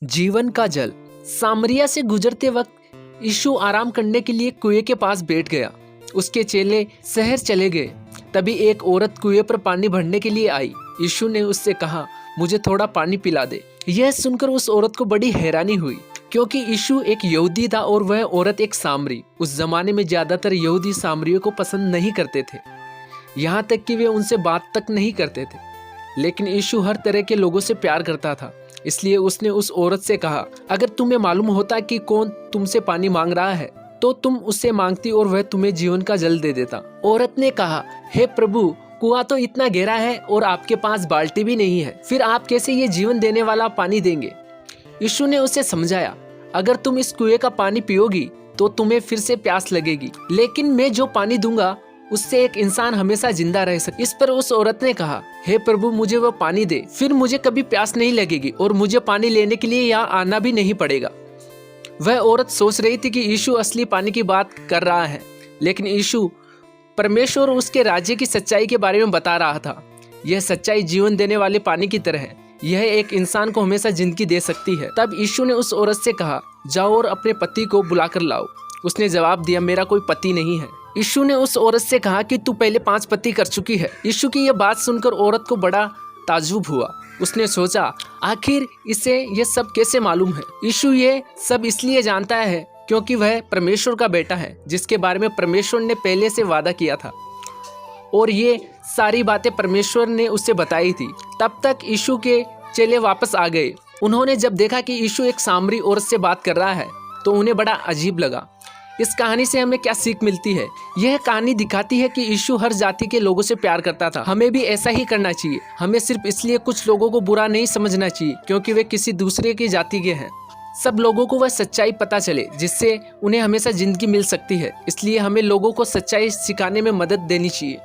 जीवन का जल। सामरिया से गुजरते वक्त यीशु आराम करने के लिए कुएं के पास बैठ गया। उसके चेले शहर चले गए। तभी एक औरत कुएं पर पानी भरने के लिए आई। यीशु ने उससे कहा, मुझे थोड़ा पानी पिला दे। यह सुनकर उस औरत को बड़ी हैरानी हुई, क्योंकि यीशु एक यहूदी था और वह औरत एक सामरी। उस जमाने में ज्यादातर यहूदी सामरियों को पसंद नहीं करते थे, यहाँ तक कि वे उनसे बात तक नहीं करते थे। लेकिन यीशु हर तरह के लोगों से प्यार करता था, इसलिए उसने उस औरत से कहा, अगर तुम्हें मालूम होता कि कौन तुमसे पानी मांग रहा है तो तुम उससे मांगती और वह तुम्हें जीवन का जल दे देता। औरत ने कहा, हे प्रभु, कुआं तो इतना गहरा है और आपके पास बाल्टी भी नहीं है, फिर आप कैसे ये जीवन देने वाला पानी देंगे। यीशु ने उसे समझाया, अगर तुम इस कुएं का पानी पियोगी तो तुम्हें फिर से प्यास लगेगी, लेकिन मैं जो पानी दूंगा उससे एक इंसान हमेशा जिंदा रह सके। इस पर उस औरत ने कहा, हे प्रभु, मुझे वो पानी दे, फिर मुझे कभी प्यास नहीं लगेगी और मुझे पानी लेने के लिए यहाँ आना भी नहीं पड़ेगा। वह औरत सोच रही थी कि यीशु असली पानी की बात कर रहा है, लेकिन यीशु परमेश्वर और उसके राज्य की सच्चाई के बारे में बता रहा था। यह सच्चाई जीवन देने वाले पानी की तरह है, यह एक इंसान को हमेशा जिंदगी दे सकती है। तब यीशु ने उस औरत से कहा, जाओ और अपने पति को बुलाकर लाओ। उसने जवाब दिया, मेरा कोई पति नहीं है। यीशु ने उस औरत से कहा कि तू पहले 5 पति कर चुकी है। यीशु की यह बात सुनकर औरत को बड़ा ताज्जुब हुआ। उसने सोचा, आखिर इसे यह सब कैसे मालूम है। यीशु ये सब इसलिए जानता है क्योंकि वह परमेश्वर का बेटा है, जिसके बारे में परमेश्वर ने पहले से वादा किया था, और ये सारी बातें परमेश्वर ने उससे बताई थी। तब तक यीशु के चेले वापस आ गए। उन्होंने जब देखा कि यीशु एक सामरी औरत से बात कर रहा है तो उन्हें बड़ा अजीब लगा। इस कहानी से हमें क्या सीख मिलती है? यह कहानी दिखाती है कि यीशु हर जाति के लोगों से प्यार करता था। हमें भी ऐसा ही करना चाहिए। हमें सिर्फ इसलिए कुछ लोगों को बुरा नहीं समझना चाहिए क्योंकि वे किसी दूसरे की जाति के हैं। सब लोगों को वह सच्चाई पता चले जिससे उन्हें हमेशा जिंदगी मिल सकती है। इसलिए हमें लोगों को सच्चाई सिखाने में मदद देनी चाहिए।